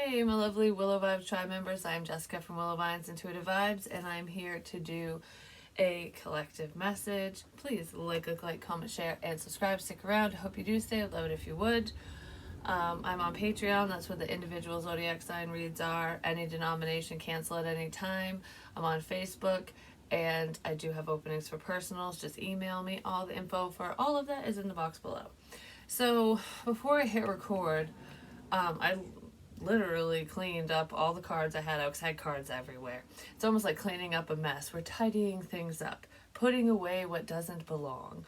Hey, my lovely Willow Vibes tribe members. I'm Jessica from Willow Vines Intuitive Vibes, and I'm here to do a collective message. Please like, comment, share, and subscribe. Stick around. I hope you do stay. I'd love it if you would. I'm on Patreon. That's where the individual zodiac sign reads are. Any denomination, cancel at any time. I'm on Facebook, and I do have openings for personals. Just email me. All the info for all of that is in the box below. So before I hit record, I literally cleaned up all the cards I had out because I had cards everywhere. It's almost like cleaning up a mess. We're tidying things up, putting away what doesn't belong.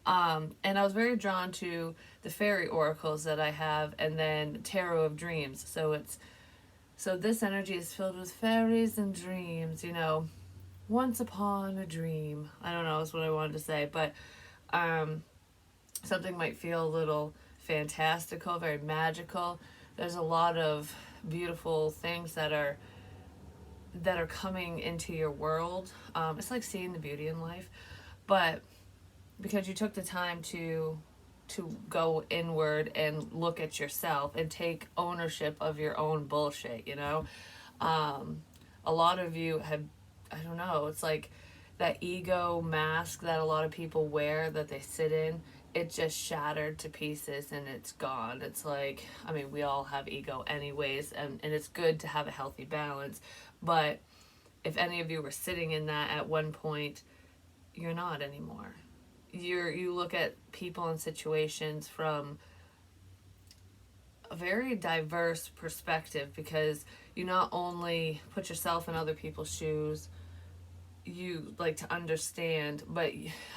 And I was very drawn to the fairy oracles that I have, and then tarot of dreams. So this energy is filled with fairies and dreams. Once upon a dream. I don't know. Is what I wanted to say, but something might feel a little fantastical, very magical. There's a lot of beautiful things that are coming into your world. It's like seeing the beauty in life, but because you took the time to go inward and look at yourself and take ownership of your own bullshit, a lot of you have, I don't know, it's like that ego mask that a lot of people wear that they sit in. It just shattered to pieces and it's gone. It's like, I mean, we all have ego anyways, and it's good to have a healthy balance. But if any of you were sitting in that at one point, you're not anymore. You look at people and situations from a very diverse perspective, because you not only put yourself in other people's shoes, you like to understand, but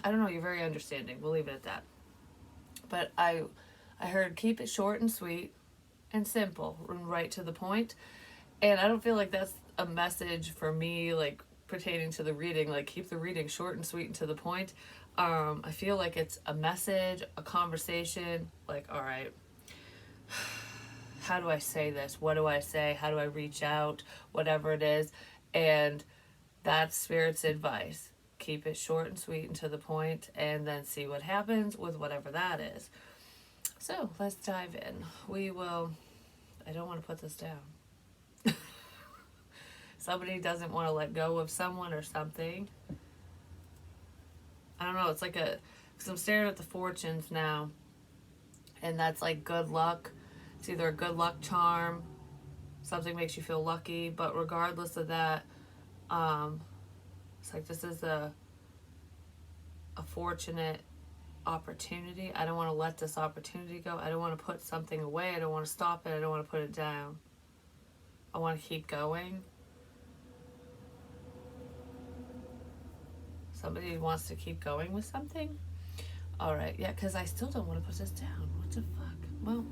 I don't know, you're very understanding. We'll leave it at that. But I heard keep it short and sweet and simple and right to the point. And I don't feel like that's a message for me, like pertaining to the reading, like keep the reading short and sweet and to the point. I feel like it's a message, a conversation, like, all right, how do I say this? What do I say? How do I reach out? Whatever it is. And that's Spirit's advice. Keep it short and sweet and to the point, and then see what happens with whatever that is. So let's dive in. I don't want to put this down. Somebody doesn't want to let go of someone or something. I don't know, it's like because I'm staring at the fortunes now, and that's like good luck. It's either a good luck charm, something makes you feel lucky, but regardless of that, it's like this is a fortunate opportunity. I don't want to let this opportunity go. I don't want to put something away. I don't want to stop it. I don't want to put it down. I want to keep going. Somebody wants to keep going with something? Alright, yeah, because I still don't want to put this down. What the fuck? Well,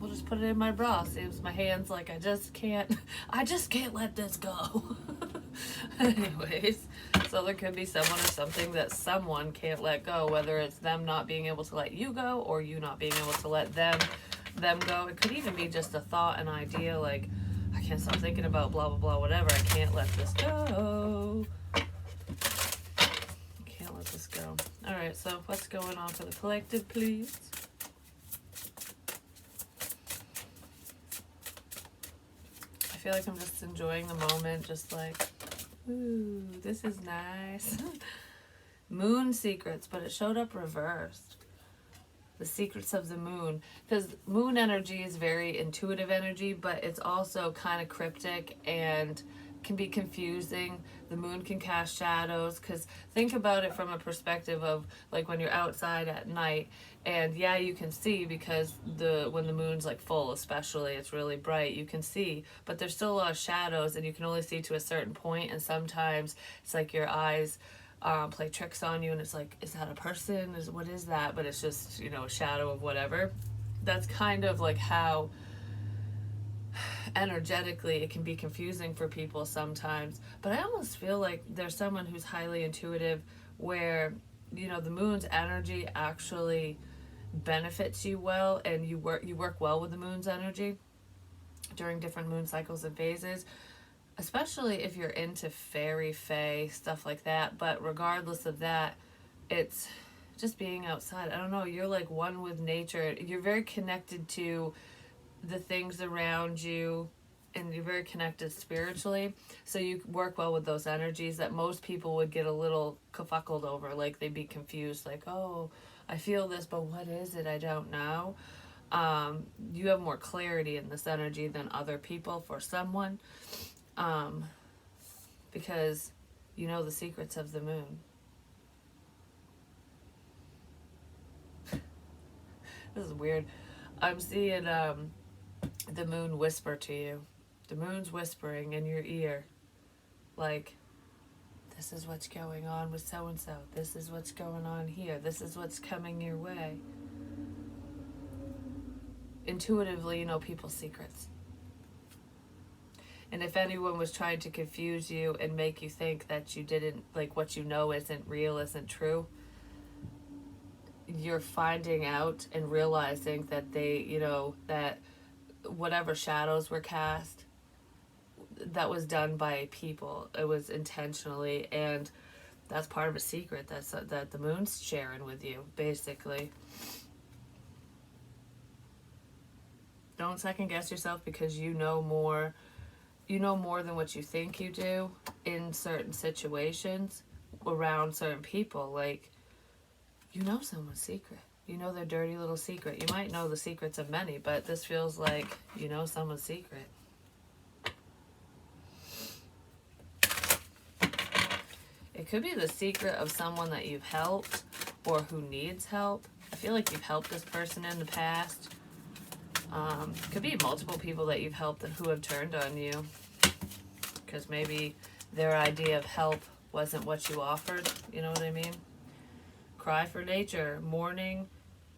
we'll just put it in my bra. Seems my hands like I just can't let this go. Anyways, so there could be someone or something that someone can't let go, whether it's them not being able to let you go or you not being able to let them go. It could even be just a thought, an idea, like, I can't stop thinking about blah, blah, blah, whatever. I can't let this go. Can't let this go. Alright, so what's going on for the collective, please? I feel like I'm just enjoying the moment, just like, ooh, this is nice. Moon secrets, but it showed up reversed. The secrets of the moon. Because moon energy is very intuitive energy, but it's also kind of cryptic and can be confusing. The moon can cast shadows, because think about it from a perspective of like when you're outside at night, and yeah, you can see, because when the moon's like full especially, it's really bright, you can see, but there's still a lot of shadows and you can only see to a certain point, and sometimes it's like your eyes play tricks on you, and it's like, is that a person? What is that? But it's just, a shadow of whatever. That's kind of like how energetically it can be confusing for people sometimes. But I almost feel like there's someone who's highly intuitive where, the moon's energy actually benefits you well, and you work well with the moon's energy during different moon cycles and phases, especially if you're into fairy, fae, stuff like that. But regardless of that, it's just being outside. I don't know, you're like one with nature. You're very connected to the things around you. and you're very connected spiritually, so you work well with those energies that most people would get a little kerfuckled over, like they'd be confused, like, oh, I feel this, but what is it? I don't know. You have more clarity in this energy than other people for someone, because you know the secrets of the moon. This is weird. I'm seeing the moon whisper to you. The moon's whispering in your ear, like, this is what's going on with so and so. This is what's going on here. This is what's coming your way. Intuitively, you know people's secrets. And if anyone was trying to confuse you and make you think that you didn't, like, what you know isn't real, isn't true, you're finding out and realizing that they, you know, that whatever shadows were cast, that was done by people. It was intentionally, and that's part of a secret that the moon's sharing with you, basically. Don't second guess yourself, because you know more than what you think you do in certain situations around certain people. Like, you know someone's secret. You know their dirty little secret. You might know the secrets of many, but this feels like you know someone's secret. It could be the secret of someone that you've helped or who needs help. I feel like you've helped this person in the past. Could be multiple people that you've helped and who have turned on you, because maybe their idea of help wasn't what you offered. You know what I mean? Cry for nature.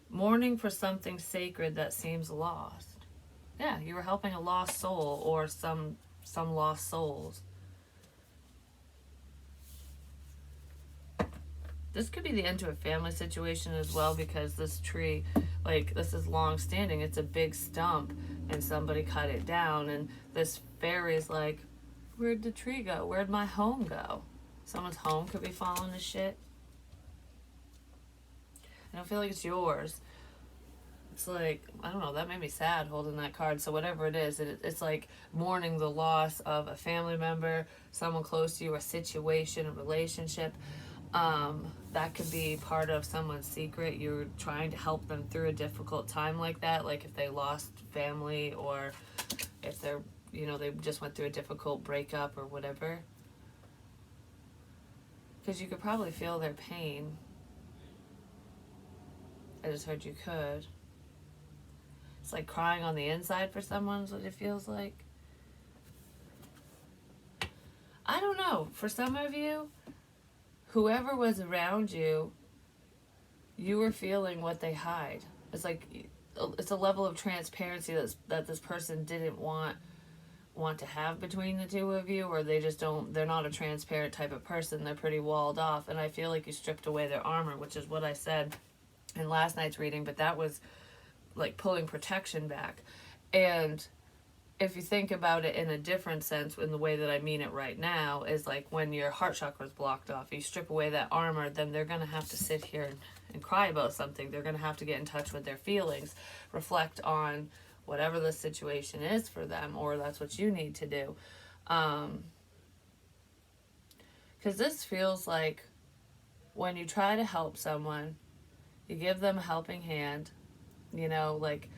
Mourning for something sacred that seems lost. Yeah, you were helping a lost soul or some lost souls. This could be the end to a family situation as well, because this tree, like, this is long standing. It's a big stump, and somebody cut it down, and this fairy's like, where'd the tree go? Where'd my home go? Someone's home could be falling to shit. I don't feel like it's yours. It's like, I don't know, that made me sad holding that card. So whatever it is, it's like mourning the loss of a family member, someone close to you, a situation, a relationship. That could be part of someone's secret. You're trying to help them through a difficult time like that, like if they lost family, or if they're, you know, they just went through a difficult breakup or whatever. Because you could probably feel their pain. I just heard you could. It's like crying on the inside for someone is what it feels like. I don't know. For some of you, whoever was around you, you were feeling what they hide. It's like, it's a level of transparency that this person didn't want to have between the two of you, or they just don't, they're not a transparent type of person. They're pretty walled off, and I feel like you stripped away their armor, which is what I said in last night's reading, but that was like pulling protection back. And if you think about it in a different sense, in the way that I mean it right now, is like when your heart chakra is blocked off, you strip away that armor, then they're going to have to sit here and cry about something. They're going to have to get in touch with their feelings, reflect on whatever the situation is for them, or that's what you need to do. Because this feels like when you try to help someone, you give them a helping hand, you know, like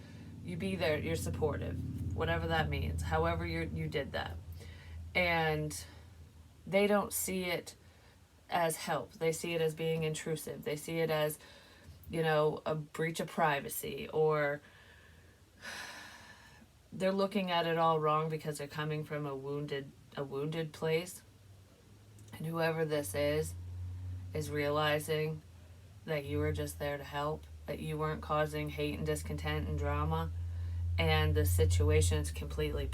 you be there, you're supportive, whatever that means, however you did that. And they don't see it as help. They see it as being intrusive. They see it as, you know, a breach of privacy, or they're looking at it all wrong because they're coming from a wounded place. And whoever this is realizing that you were just there to help, that you weren't causing hate and discontent and drama, and the situation is completely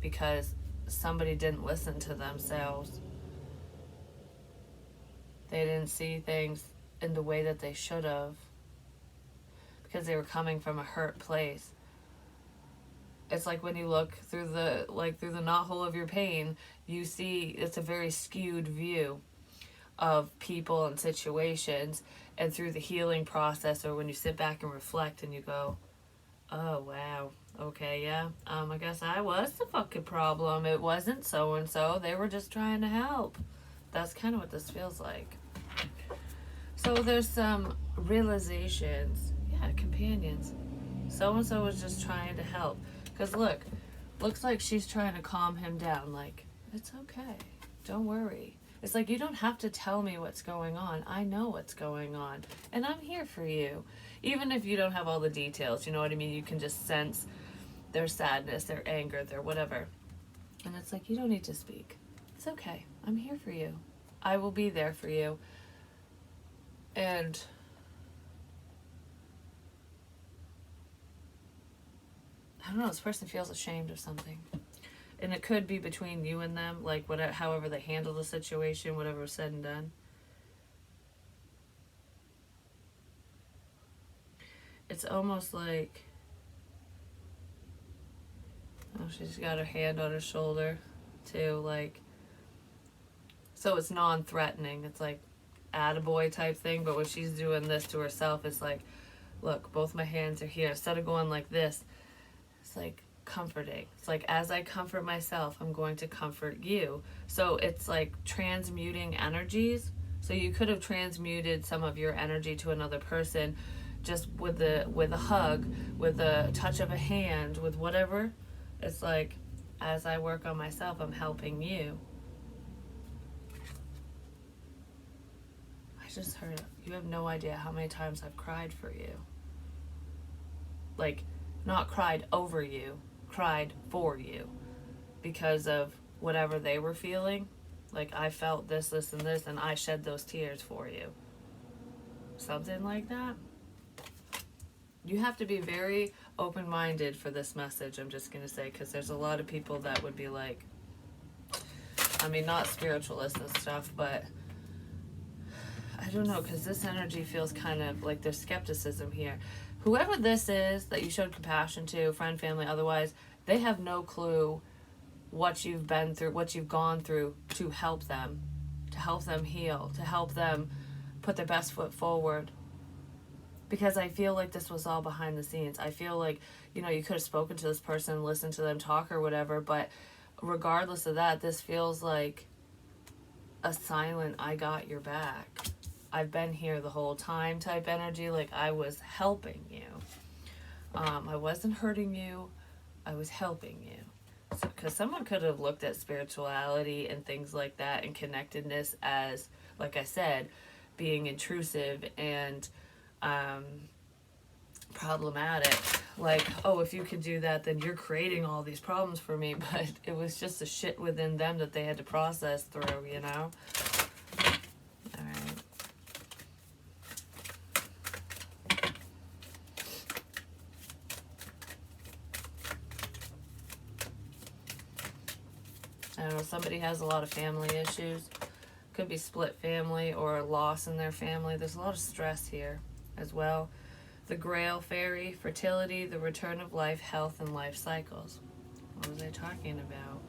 because somebody didn't listen to themselves. They didn't see things in the way that they should have, because they were coming from a hurt place. It's like when you look through the knothole of your pain, you see it's a very skewed view of people and situations. And through the healing process, or when you sit back and reflect and you go, Oh, wow. Okay, yeah. I guess I was the fucking problem. It wasn't so and so. They were just trying to help. That's kind of what this feels like. So there's some realizations. Yeah, companions. So and so was just trying to help. Because look, looks like she's trying to calm him down. Like, it's okay. Don't worry. It's like, you don't have to tell me what's going on. I know what's going on. And I'm here for you. Even if you don't have all the details, you know what I mean? You can just sense their sadness, their anger, their whatever. And it's like, you don't need to speak. It's okay. I'm here for you. I will be there for you. And I don't know, this person feels ashamed of something. And it could be between you and them, like whatever, however they handle the situation, whatever was said and done. It's almost like, oh, she's got her hand on her shoulder too, like, so it's non-threatening. It's like attaboy type thing, but when she's doing this to herself, it's like, look, both my hands are here. Instead of going like this, it's like comforting. It's like, as I comfort myself, I'm going to comfort you. So it's like transmuting energies. So you could have transmuted some of your energy to another person just with a hug, with a touch of a hand, with whatever. It's like, as I work on myself, I'm helping you. I just heard, you have no idea how many times I've cried for you. Like, not cried over you, cried for you because of whatever they were feeling. Like, I felt this, this, and this, and I shed those tears for you. Something like that. You have to be very open-minded for this message, I'm just going to say, because there's a lot of people that would be like, I mean, not spiritualists and stuff, but I don't know, because this energy feels kind of like there's skepticism here. Whoever this is that you showed compassion to, friend, family, otherwise, they have no clue what you've been through, what you've gone through to help them heal, to help them put their best foot forward. Because I feel like this was all behind the scenes. I feel like, you could have spoken to this person, listened to them talk or whatever, but regardless of that, this feels like a silent, I got your back. I've been here the whole time type energy, like I was helping you. I wasn't hurting you, I was helping you. Because someone could have looked at spirituality and things like that and connectedness as, like I said, being intrusive and problematic. Like, oh, if you could do that, then you're creating all these problems for me. But it was just the shit within them that they had to process through, All right. I don't know, somebody has a lot of family issues. Could be split family or a loss in their family. There's a lot of stress here as well. The Grail Fairy, fertility, the return of life, health, and life cycles. What was I talking about?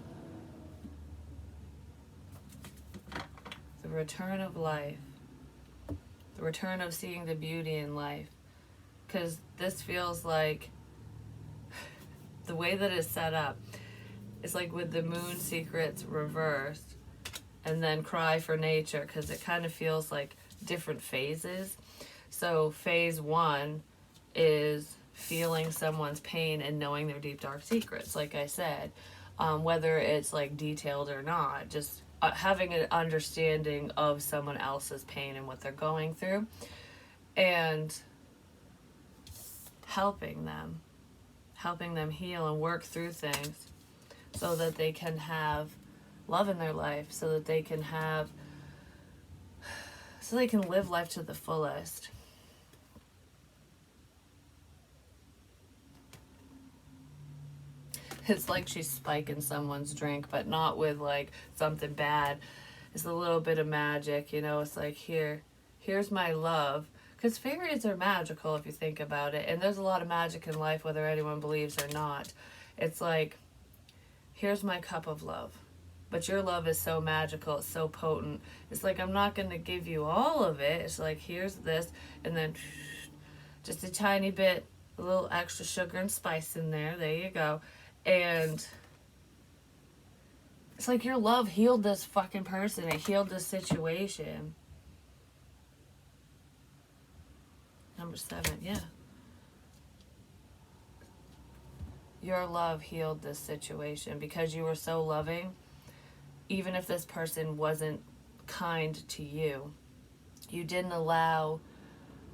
The return of life. The return of seeing the beauty in life. Because this feels like the way that it's set up. It's like with the moon secrets reversed and then cry for nature, because it kind of feels like different phases. So phase 1 is feeling someone's pain and knowing their deep dark secrets, like I said, whether it's like detailed or not, just having an understanding of someone else's pain and what they're going through, and helping them heal and work through things so that they can have love in their life, so that they can live life to the fullest. It's like she's spiking someone's drink, but not with like something bad. It's a little bit of magic, it's like, here's my love. Because fairies are magical if you think about it, and there's a lot of magic in life whether anyone believes or not. It's like, here's my cup of love. But your love is so magical, it's so potent. It's like, I'm not going to give you all of it. It's like, here's this, and then just a tiny bit A little extra sugar and spice in there. There you go. And it's like your love healed this fucking person. It healed this situation. Number 7, yeah. Your love healed this situation because you were so loving. Even if this person wasn't kind to you, you didn't allow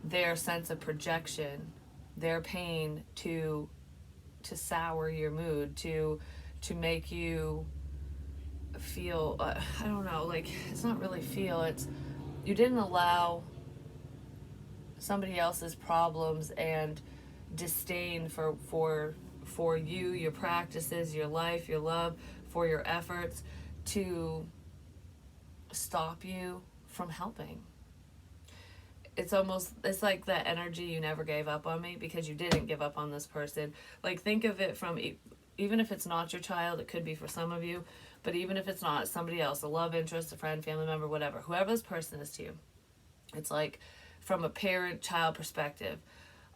their sense of projection, their pain to sour your mood, to make you feel, I don't know, like, it's not really feel, it's, you didn't allow somebody else's problems and disdain for you, your practices, your life, your love, for your efforts to stop you from helping. It's like that energy, you never gave up on me, because you didn't give up on this person. Like, think of it from, even if it's not your child, it could be for some of you, but even if it's not, somebody else, a love interest, a friend, family member, whatever, whoever this person is to you, it's like, from a parent-child perspective,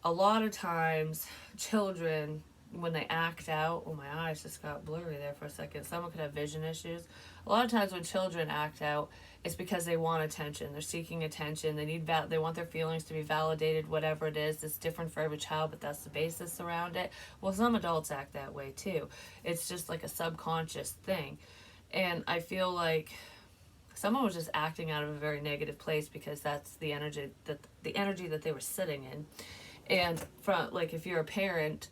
a lot of times children, when they act out, oh, my eyes just got blurry there for a second, someone could have vision issues. A lot of times when children act out, it's because they want attention, they're seeking attention, they want their feelings to be validated, whatever it is. It's different for every child, but that's the basis around it. Well, some adults act that way too. It's just like a subconscious thing. And I feel like someone was just acting out of a very negative place, because that's the energy that they were sitting in. And from, like, if you're a parent,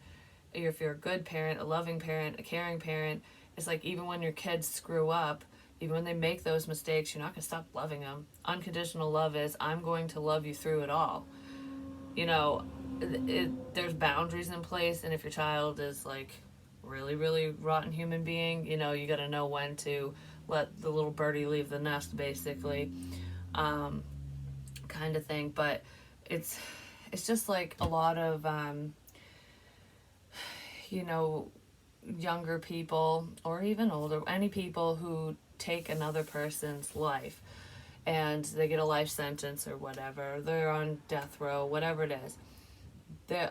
or if you're a good parent, a loving parent, a caring parent, it's like, even when your kids screw up, even when they make those mistakes, you're not going to stop loving them. Unconditional love is, I'm going to love you through it all. You know, there's boundaries in place, and if your child is like really, really rotten human being, you know, you got to know when to let the little birdie leave the nest, basically, kind of thing. But it's just like a lot of, you know, younger people, or even older, any people who take another person's life, and they get a life sentence or whatever, they're on death row, whatever it is.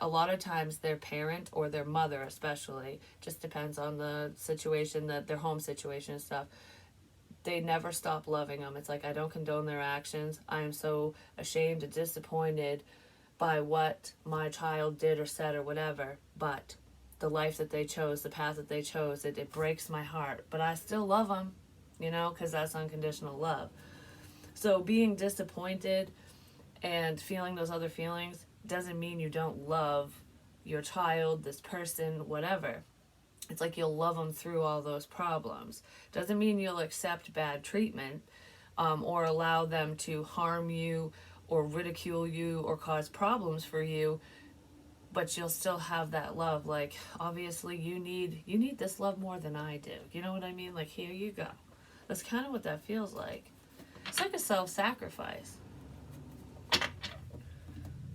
A lot of times their parent, or their mother especially, just depends on the situation, that their home situation and stuff, they never stop loving them. It's like, I don't condone their actions. I am so ashamed and disappointed by what my child did or said or whatever, but the life that they chose, the path that they chose, it breaks my heart, but I still love them, you know, because that's unconditional love. So being disappointed and feeling those other feelings doesn't mean you don't love your child, this person, whatever. It's like, you'll love them through all those problems. Doesn't mean you'll accept bad treatment, or allow them to harm you or ridicule you or cause problems for you, but you'll still have that love. Like, obviously you need this love more than I do. You know what I mean? Like, here you go. That's kind of what that feels like. It's like a self-sacrifice.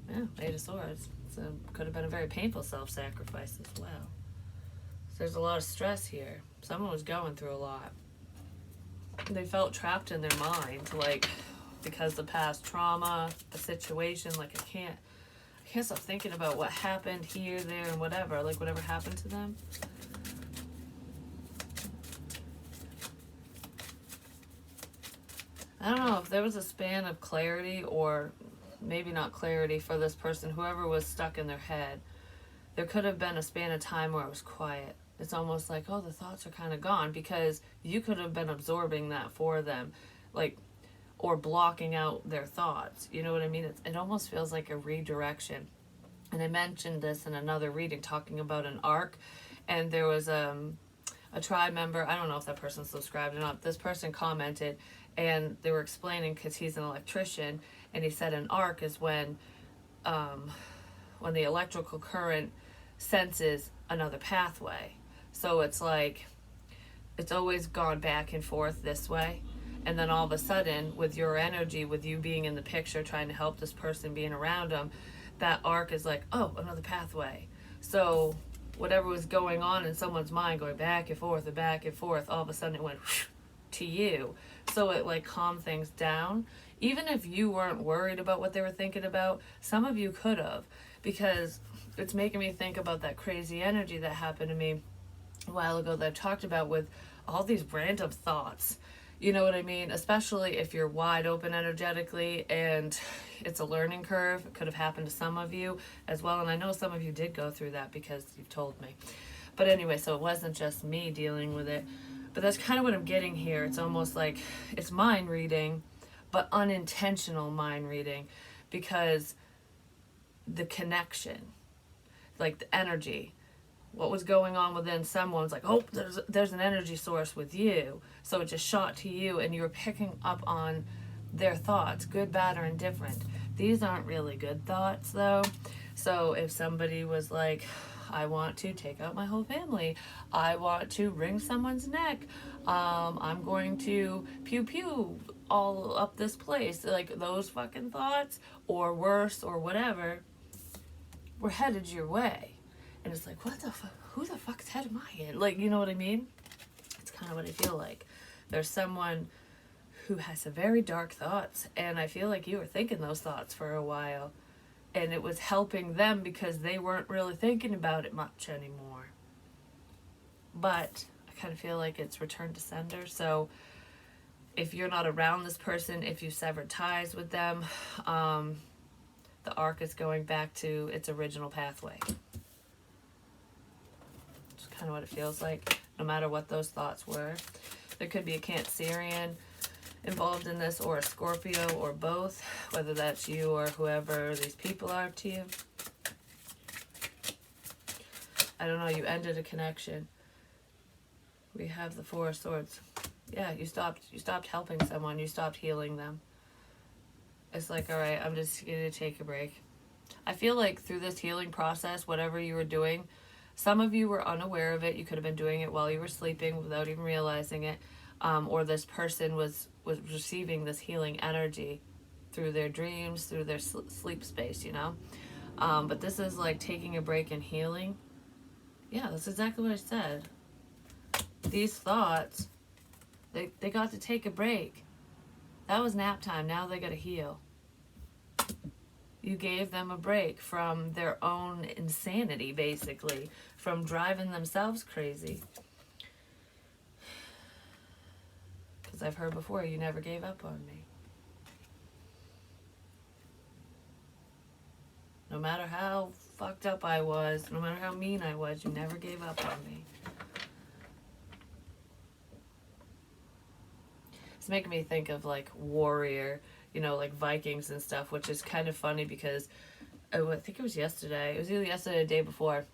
Yeah, Eight of Swords. So could have been a very painful self-sacrifice as well. So there's a lot of stress here. Someone was going through a lot. They felt trapped in their mind, like, because of past trauma, the situation, like, I can't stop thinking about what happened here, there, and whatever, like, whatever happened to them. I don't know if there was a span of clarity, or maybe not clarity for this person, whoever was stuck in their head. There could have been a span of time where it was quiet. It's almost like, oh, the thoughts are kind of gone, because you could have been absorbing that for them, like, or blocking out their thoughts. You know what I mean? It almost feels like a redirection. And I mentioned this in another reading, talking about an arc, and there was a tribe member, I don't know if that person's subscribed or not, this person commented, and they were explaining, because he's an electrician, and he said an arc is when the electrical current senses another pathway. So it's like, it's always gone back and forth this way, and then all of a sudden, with your energy, with you being in the picture, trying to help this person, being around them, that arc is like, oh, another pathway. So whatever was going on in someone's mind, going back and forth and back and forth, all of a sudden it went to you. So it, like, calmed things down. Even if you weren't worried about what they were thinking about, some of you could have, because it's making me think about that crazy energy that happened to me a while ago that I've talked about with all these random thoughts. You know what I mean? Especially if you're wide open energetically and it's a learning curve. It could have happened to some of you as well. And I know some of you did go through that because you've told me. But anyway, so it wasn't just me dealing with it. But that's kind of what I'm getting here. It's almost like it's mind reading, but unintentional mind reading, because the connection, like the energy, what was going on within someone's like, oh, there's an energy source with you. So it just shot to you and you were picking up on their thoughts, good, bad, or indifferent. These aren't really good thoughts though. So if somebody was like, I want to take out my whole family, I want to wring someone's neck, I'm going to pew pew all up this place, like those fucking thoughts, or worse, or whatever, were headed your way. And it's like, what the fuck? Who the fuck's head am I in? Like, you know what I mean? It's kind of what I feel like. There's someone who has some very dark thoughts, and I feel like you were thinking those thoughts for a while, and it was helping them because they weren't really thinking about it much anymore. But I kind of feel like it's return to sender. So if you're not around this person, if you severed ties with them, the arc is going back to its original pathway. It's kind of what it feels like, no matter what those thoughts were. There could be a Cancerian involved in this, or a Scorpio, or both, whether that's you or whoever these people are to you. I don't know, you ended a connection. We have the Four of Swords. Yeah, you stopped helping someone, you stopped healing them. It's like, all right, I'm just gonna take a break. I feel like through this healing process, whatever you were doing, some of you were unaware of it. You could have been doing it while you were sleeping without even realizing it. Or this person was receiving this healing energy through their dreams, through their sleep space, you know? But this is like taking a break and healing. Yeah, that's exactly what I said. These thoughts, they got to take a break. That was nap time. Now they got to heal. You gave them a break from their own insanity, basically, from driving themselves crazy. Because I've heard before, you never gave up on me. No matter how fucked up I was, no matter how mean I was, you never gave up on me. It's making me think of like warrior, you know, like Vikings and stuff, which is kind of funny because I think it was yesterday. It was either yesterday or the day before.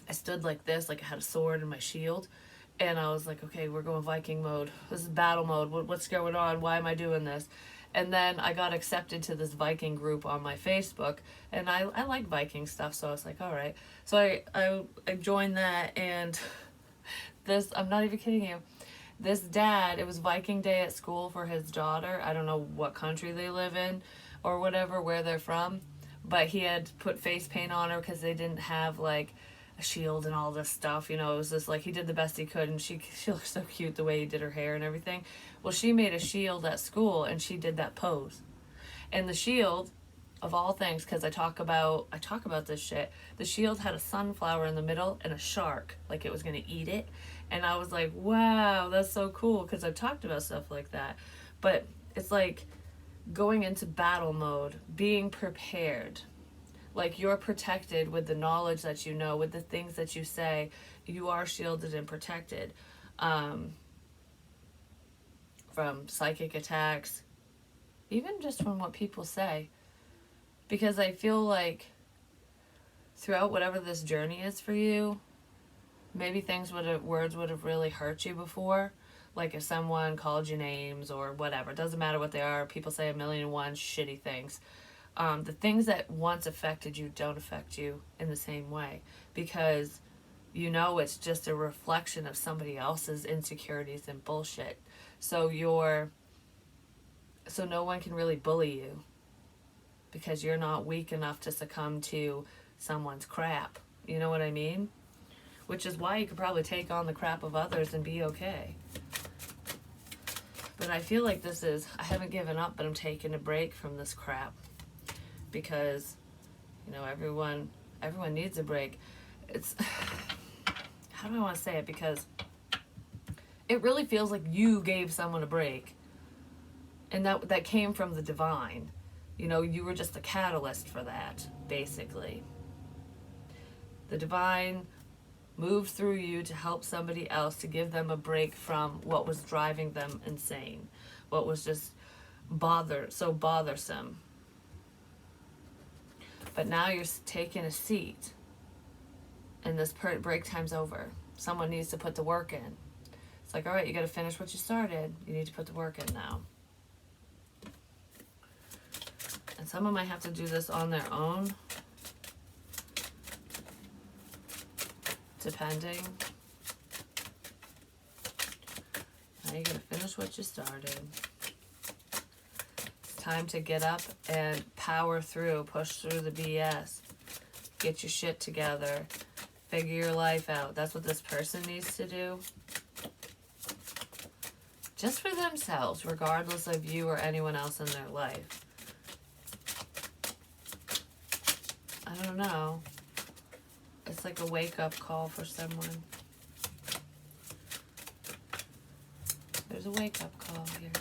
I stood like this, like I had a sword and my shield. And I was like, okay, we're going Viking mode. This is battle mode. What's going on? Why am I doing this? And then I got accepted to this Viking group on my Facebook. And I like Viking stuff, so I was like, all right. So I joined that, and this, I'm not even kidding you. This dad, it was Viking day at school for his daughter. I don't know what country they live in or whatever, where they're from. But he had put face paint on her because they didn't have like a shield and all this stuff. You know, it was just like he did the best he could, and she looked so cute the way he did her hair and everything. Well, she made a shield at school, and she did that pose. And the shield, of all things, because I talk about this shit, the shield had a sunflower in the middle and a shark, like it was going to eat it. And I was like, wow, that's so cool, because I've talked about stuff like that. But it's like going into battle mode, being prepared. Like you're protected with the knowledge that you know, with the things that you say. You are shielded and protected from psychic attacks, even just from what people say. Because I feel like throughout whatever this journey is for you, maybe words would have really hurt you before. Like if someone called you names or whatever. It doesn't matter what they are. People say 1,000,001 shitty things. The things that once affected you don't affect you in the same way. Because you know it's just a reflection of somebody else's insecurities and bullshit. So no one can really bully you. Because you're not weak enough to succumb to someone's crap. You know what I mean? Which is why you could probably take on the crap of others and be okay. But I feel like I haven't given up, but I'm taking a break from this crap. Because, you know, everyone Everyone needs a break. It's, how do I want to say it? Because it really feels like you gave someone a break. And that came from the divine. You know, you were just a catalyst for that, basically. The divine moved through you to help somebody else, to give them a break from what was driving them insane, what was just so bothersome. But now you're taking a seat, and this break time's over. Someone needs to put the work in. It's like, all right, you got to finish what you started. You need to put the work in now. And someone might have to do this on their own, depending. Now you're going to finish what you started. It's time to get up and power through, push through the BS. Get your shit together. Figure your life out. That's what this person needs to do. Just for themselves, regardless of you or anyone else in their life. I don't know. It's like a wake-up call for someone. There's a wake-up call here.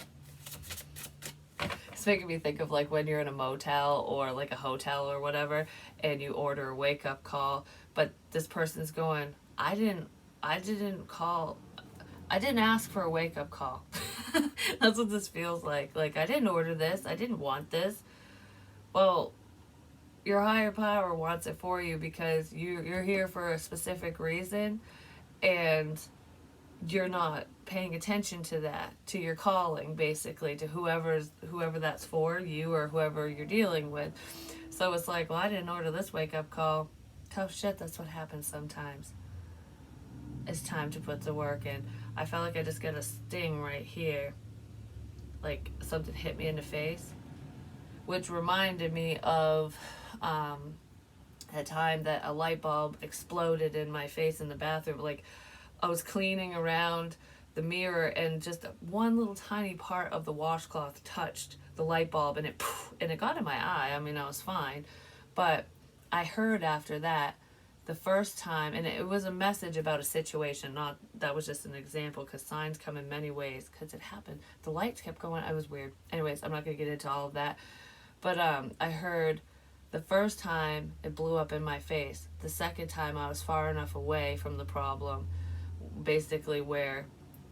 It's making me think of like when you're in a motel or like a hotel or whatever, and you order a wake-up call, but this person's going, I didn't ask for a wake-up call. That's what this feels like. Like, I didn't order this. I didn't want this. Well, your higher power wants it for you because you're here for a specific reason, and you're not paying attention to that, to your calling, basically, to whoever that's for, you or whoever you're dealing with. So it's like, well, I didn't order this wake-up call. Tough shit, that's what happens sometimes. It's time to put the work in. I felt like I just got a sting right here. Like something hit me in the face. Which reminded me of a time that a light bulb exploded in my face in the bathroom. Like, I was cleaning around the mirror, and just one little tiny part of the washcloth touched the light bulb, and it got in my eye. I mean, I was fine. But I heard after that, the first time, and it was a message about a situation, not, that was just an example, because signs come in many ways, because it happened. The lights kept going. I was weird. Anyways, I'm not going to get into all of that. But I heard the first time it blew up in my face. The second time I was far enough away from the problem, basically where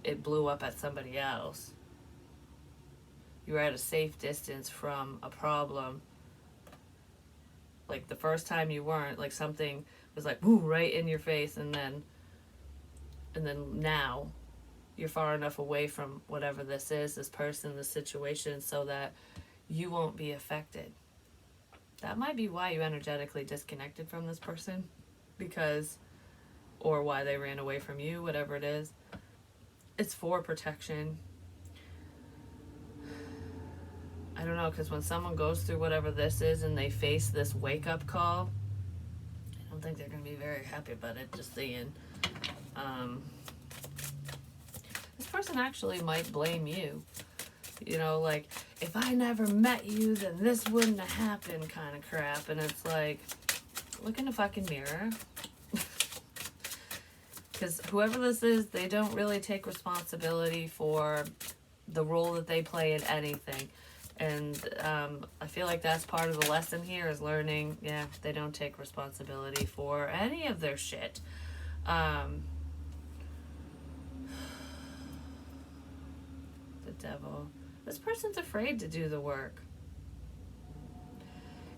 it blew up at somebody else. You were at a safe distance from a problem. Like the first time you weren't, like something was like, woo, right in your face, and then now you're far enough away from whatever this is, this person, this situation, so that you won't be affected. That might be why you energetically disconnected from this person, because, or why they ran away from you, whatever it is. It's for protection. I don't know, because when someone goes through whatever this is and they face this wake-up call, I don't think they're going to be very happy about it, just saying. This person actually might blame you. You know, like, if I never met you, then this wouldn't have happened kind of crap. And it's like, look in the fucking mirror. Because whoever this is, they don't really take responsibility for the role that they play in anything. And I feel like that's part of the lesson here, is learning, yeah, they don't take responsibility for any of their shit. The devil. This person's afraid to do the work.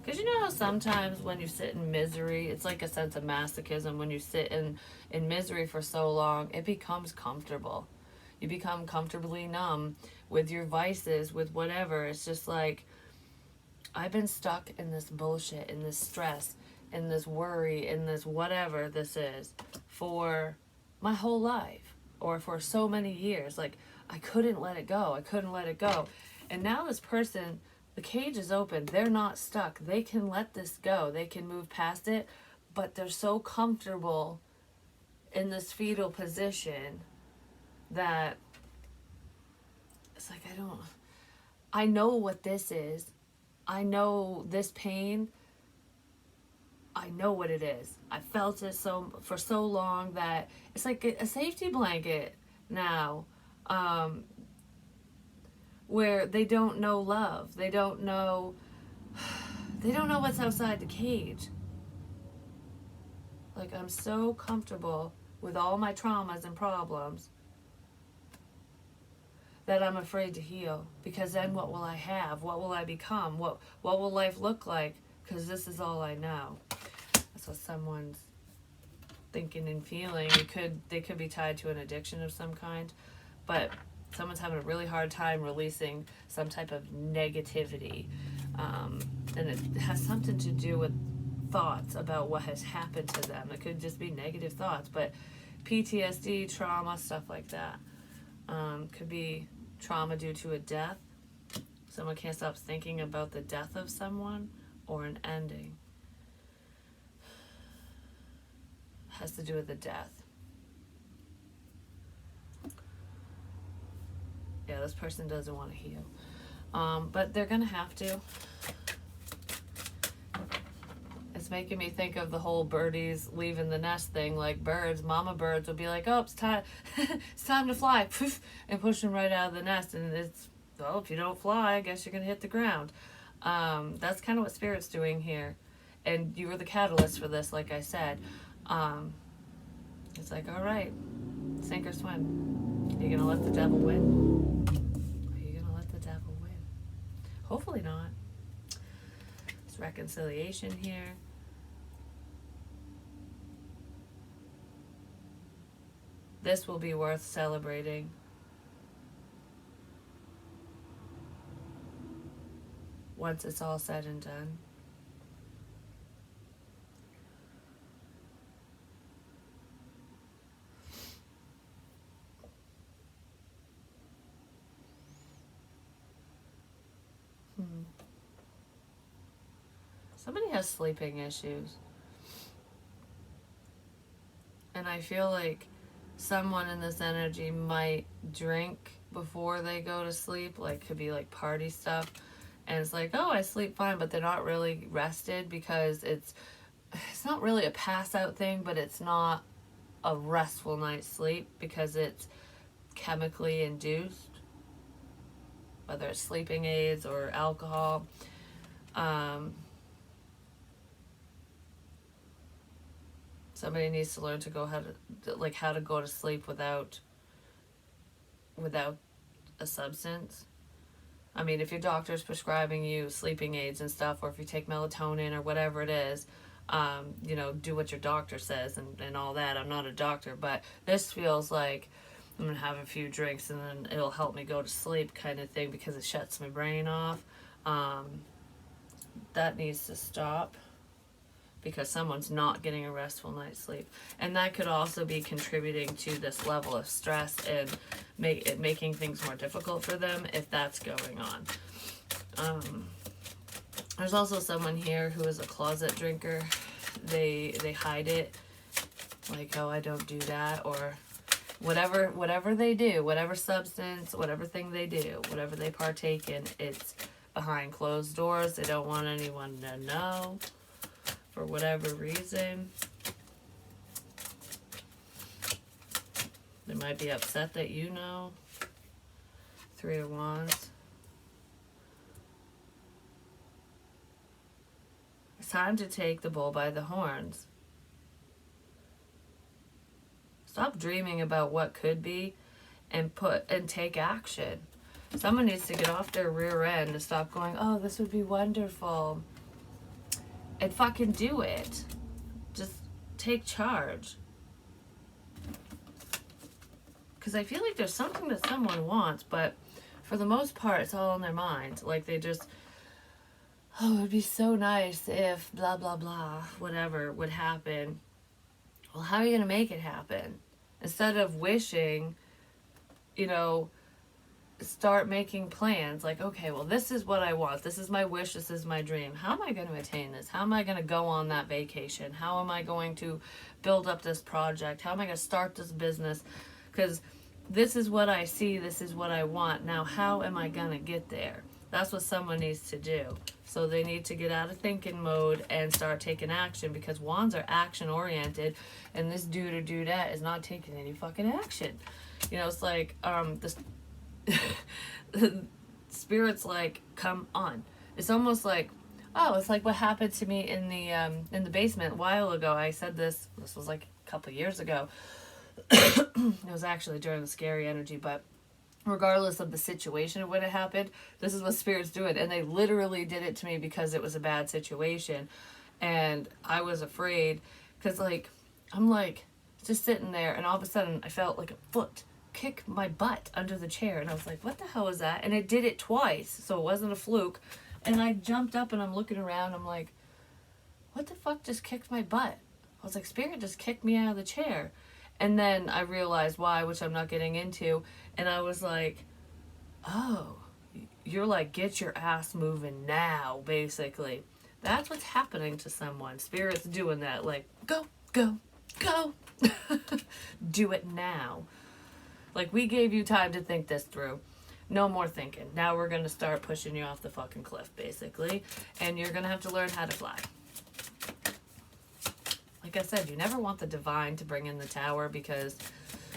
Because you know how sometimes when you sit in misery, it's like a sense of masochism. When you sit in misery for so long, it becomes comfortable. You become comfortably numb with your vices, with whatever. It's just like, I've been stuck in this bullshit, in this stress, in this worry, in this whatever this is, for my whole life, or for so many years. Like, I couldn't let it go. I couldn't let it go. And now this person, the cage is open. They're not stuck. They can let this go. They can move past it, but they're so comfortable in this fetal position that it's like, I know what this is. I know this pain. I know what it is. I felt it for so long that it's like a safety blanket now, um, where they don't know love. They don't know what's outside the cage. Like, I'm so comfortable with all my traumas and problems that I'm afraid to heal, because then what will I have? What will I become? What will life look like? Because this is all I know. That's what someone's thinking and feeling. They could be tied to an addiction of some kind, but someone's having a really hard time releasing some type of negativity, and it has something to do with thoughts about what has happened to them. It could just be negative thoughts, but PTSD, trauma, stuff like that. Could be trauma due to a death. Someone can't stop thinking about the death of someone, or an ending. Has to do with the death. Yeah, this person doesn't want to heal. But they're going to have to. It's making me think of the whole birdies leaving the nest thing. Like birds, mama birds will be like, oh, it's time, it's time to fly, and push them right out of the nest. And it's, well, if you don't fly, I guess you're going to hit the ground. That's kind of what Spirit's doing here. And you were the catalyst for this, like I said. It's like, all right, sink or swim. Are you going to let the devil win? Are you going to let the devil win? Hopefully not. There's reconciliation here. This will be worth celebrating. Once it's all said and done. Somebody has sleeping issues. And I feel like someone in this energy might drink before they go to sleep. Like, could be like party stuff. And it's like, oh, I sleep fine, but they're not really rested, because it's not really a pass out thing, but it's not a restful night's sleep because it's chemically induced, whether it's sleeping aids or alcohol. Somebody needs to learn to how to go to sleep without a substance. I mean, if your doctor's prescribing you sleeping aids and stuff, or if you take melatonin or whatever it is, do what your doctor says and all that. I'm not a doctor, but this feels like I'm going to have a few drinks and then it'll help me go to sleep kind of thing, because it shuts my brain off. That needs to stop, because someone's not getting a restful night's sleep. And that could also be contributing to this level of stress and making things more difficult for them if that's going on. There's also someone here who is a closet drinker. They hide it, like, oh, I don't do that, or whatever they do, whatever substance, whatever thing they do, whatever they partake in, it's behind closed doors. They don't want anyone to know, for whatever reason. They might be upset that you know. 3 of Wands. It's time to take the bull by the horns. Stop dreaming about what could be and take action. Someone needs to get off their rear end and stop going, oh, this would be wonderful. And fucking do it. Just take charge. Because I feel like there's something that someone wants, but for the most part, it's all in their mind. Like, they just, oh, it would be so nice if blah, blah, blah, whatever would happen. Well, how are you going to make it happen? Instead of wishing, start making plans. Like, okay, well, this is what I want. This is my wish. This is my dream. How am I going to attain this? How am I going to go on that vacation? How am I going to build up this project? How am I going to start this business? Because this is what I see. This is what I want. Now, how am I going to get there? That's what someone needs to do. So they need to get out of thinking mode and start taking action, because wands are action oriented, and this dude or dudette is not taking any fucking action. You know, it's like this spirit's like, come on. It's almost like, oh, it's like what happened to me in the basement a while ago. I said this was like a couple years ago. It was actually during the scary energy, but regardless of the situation when it happened, this is what spirit's doing. And they literally did it to me because it was a bad situation. And I was afraid because, like, I'm like just sitting there, and all of a sudden I felt like a foot kick my butt under the chair. And I was like, what the hell is that? And it did it twice. So it wasn't a fluke. And I jumped up and I'm looking around. I'm like, what the fuck just kicked my butt? I was like, spirit just kicked me out of the chair. And then I realized why, which I'm not getting into. And I was like, oh, you're like, get your ass moving now, basically. That's what's happening to someone. Spirit's doing that. Like, go, go, go. Do it now. Like, we gave you time to think this through. No more thinking. Now we're going to start pushing you off the fucking cliff, basically. And you're going to have to learn how to fly. Like I said, you never want the divine to bring in the tower, because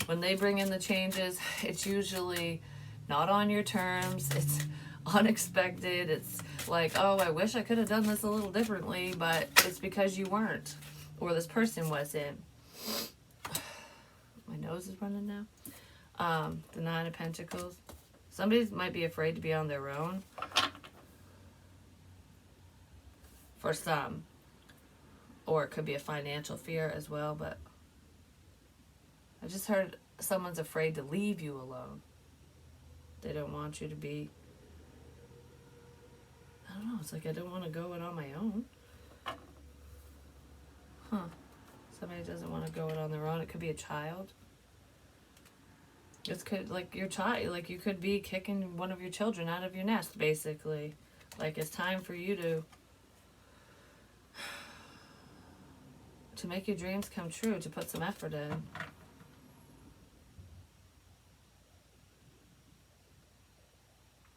when they bring in the changes, it's usually not on your terms. It's unexpected. It's like, oh, I wish I could have done this a little differently, but it's because you weren't, or this person wasn't. My nose is running now. The Nine of Pentacles. Somebody might be afraid to be on their own. For some. Or it could be a financial fear as well, but I just heard someone's afraid to leave you alone. They don't want you to be, I don't know, it's like I don't want to go it on my own. Huh. Somebody doesn't want to go it on their own. It could be a child. It's could, like, your child, like, you could be kicking one of your children out of your nest, basically. Like, it's time for you to make your dreams come true, to put some effort in.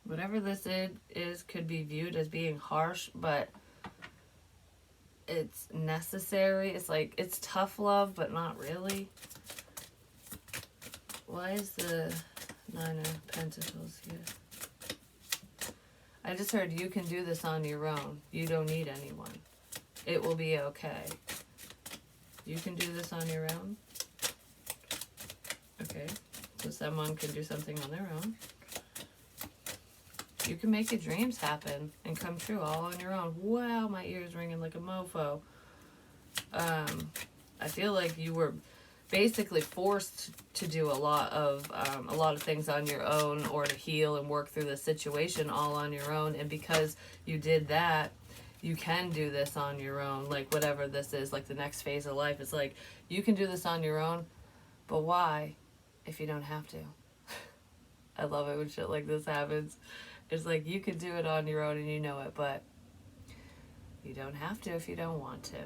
Whatever this is could be viewed as being harsh, but it's necessary. It's like, it's tough love, but not really. Why is the Nine of Pentacles here? I just heard you can do this on your own. You don't need anyone. It will be okay. You can do this on your own. Okay. So someone can do something on their own. You can make your dreams happen and come true all on your own. Wow, my ear's ringing like a mofo. I feel like you were basically forced to do a lot of things on your own, or to heal and work through the situation all on your own. And because you did that, you can do this on your own. Like, whatever this is, like the next phase of life, it's like, you can do this on your own, but why if you don't have to? I love it when shit like this happens. It's like, you can do it on your own and you know it, but you don't have to if you don't want to.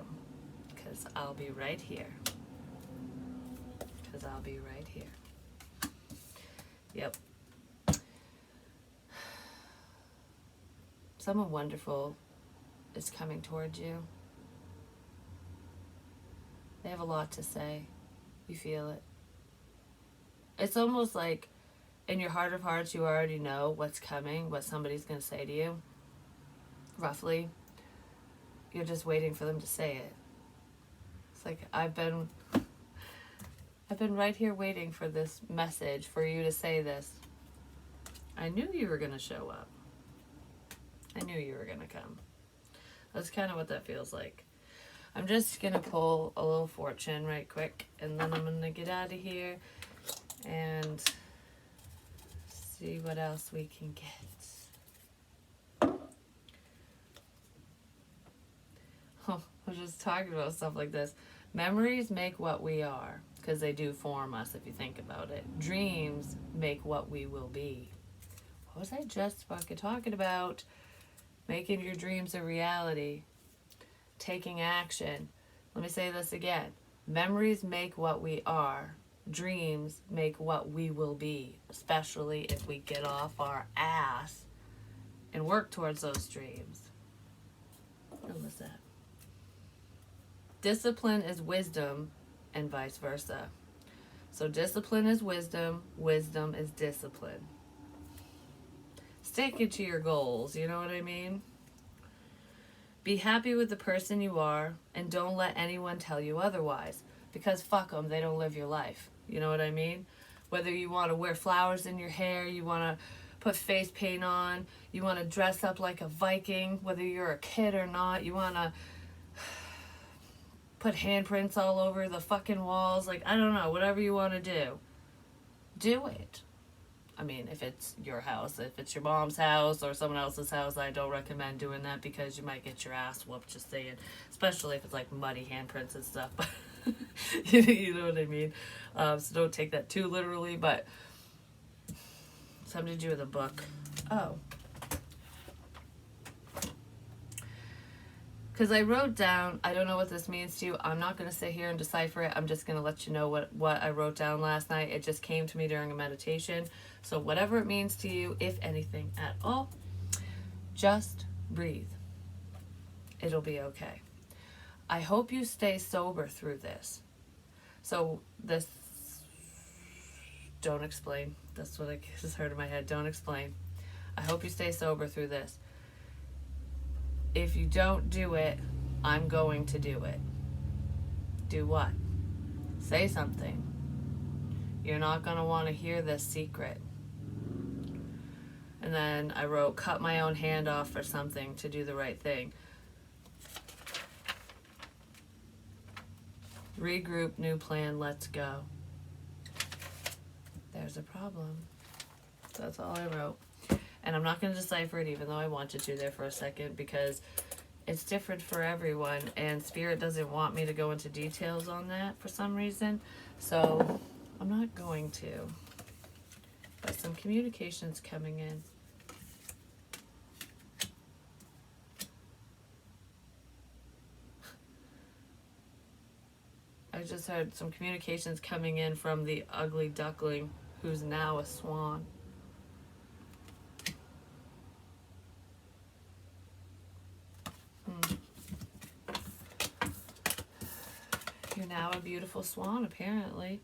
Because I'll be right here. Because I'll be right here. Yep. Someone wonderful is coming towards you. They have a lot to say. You feel it. It's almost like in your heart of hearts, you already know what's coming, what somebody's going to say to you. Roughly. You're just waiting for them to say it. It's like, I've been right here waiting for this message, for you to say this. I knew you were going to show up. I knew you were going to come. That's kind of what that feels like. I'm just going to pull a little fortune right quick, and then I'm going to get out of here and see what else we can get. Oh, I was just talking about stuff like this. Memories make what we are, because they do form us if you think about it. Dreams make what we will be. What was I just fucking talking about? Making your dreams a reality. Taking action. Let me say this again. Memories make what we are. Dreams make what we will be. Especially if we get off our ass and work towards those dreams. What was that? Discipline is wisdom and vice versa. So discipline is wisdom, wisdom is discipline. Stick it to your goals, you know what I mean? Be happy with the person you are and don't let anyone tell you otherwise. Because fuck them, they don't live your life. You know what I mean? Whether you want to wear flowers in your hair, you want to put face paint on, you want to dress up like a Viking, whether you're a kid or not, you want to put handprints all over the fucking walls, like, I don't know, whatever you want to do it. I mean, if it's your house, if it's your mom's house or someone else's house, I don't recommend doing that because you might get your ass whooped, just saying, especially if it's like muddy handprints and stuff. You know what I mean? So don't take that too literally, but something to do with a book. Oh. Because I wrote down, I don't know what this means to you. I'm not going to sit here and decipher it. I'm just going to let you know what I wrote down last night. It just came to me during a meditation. So whatever it means to you, if anything at all, just breathe. It'll be okay. I hope you stay sober through this. So this, don't explain. That's what I just heard in my head. Don't explain. I hope you stay sober through this. If you don't do it, I'm going to do it. Do what? Say something. You're not going to want to hear this secret. And then I wrote, cut my own hand off for something to do the right thing. Regroup, new plan, let's go. There's a problem. That's all I wrote. And I'm not going to decipher it even though I wanted to there for a second because it's different for everyone and Spirit doesn't want me to go into details on that for some reason. So I'm not going to. But some communication's coming in. I just heard some communications coming in from the ugly duckling who's now a swan. You're now a beautiful swan, apparently.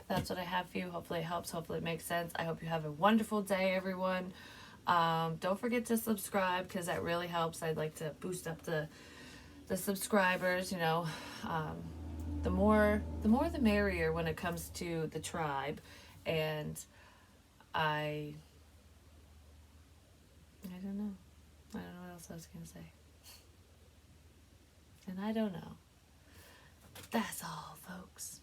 That's what I have for you. Hopefully it helps. Hopefully it makes sense. I hope you have a wonderful day, everyone. Don't forget to subscribe because that really helps. I'd like to boost up the subscribers, you know. The more the merrier when it comes to the tribe. And I don't know. I don't know what else I was going to say. And I don't know. That's all, folks.